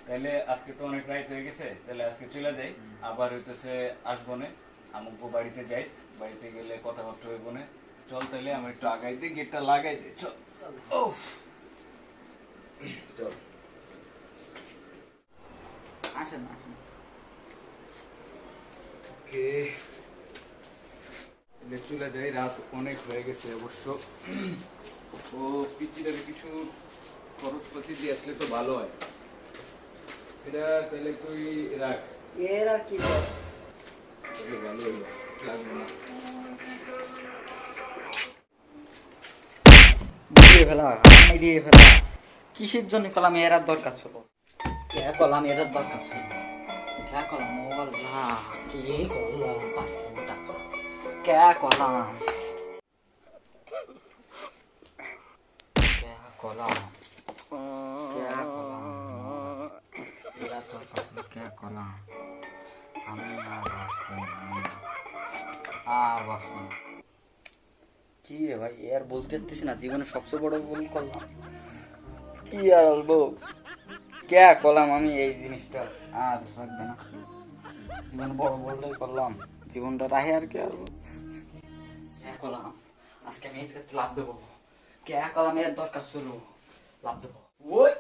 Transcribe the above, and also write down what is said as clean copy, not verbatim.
তাহলে আজকে তো অনেক রাত হয়ে গেছে, তাহলে আজকে চলে যাই। আবার হইতেছে আসবো না, আমাকে বাড়িতে যাইস, বাড়িতে গেলে কথাবার্তা হইব না। চল তাহলে আমি একটু আগাই দিই, গেটটা লাগাই দিই, চল। উফ, চল। আসেন আসেন। ওকে, চলে যাই, রাত অনেক হয়ে গেছে অবশ্য। ও পিচিটাকে কিছু খরচপাতি দিয়ে আসলে তো ভালো হয়। এটা তাহলে তুই রাখ, এর আর কি কর? তাহলে ভালো হইলো, লাগবে না। দিয়ে ফেলা, আমি দিয়ে ফেলা। কিসের জন্য কলাম এর আর দরকার ছিল? কে কলাম এর আর দরকার ছিল? কে কলাম মোবাইল না, কে করলাম 500 টাকা? কে কলাম? কে কলাম? কে কলাম? এর আর দরকার ছিল, কে কলাম? আমি আর বাঁচবো না, আর বাঁচবো না। কি রে ভাই, আর বলতে চাচ্ছিস না জীবনে সবচেয়ে বড় ভুল করলাম? কি আর বলবো, কে করলাম আমি এই জিনিসটা? আর লাগবে না, জীবনে বড় ভুলটাই করলাম, জীবনটা রাহে আর কি আর কে করলাম? আজকে আমি এই ক্ষেত্রে লাভ দেবো। কে করলাম এর দরকার ছিল, লাভ দেবো। ওই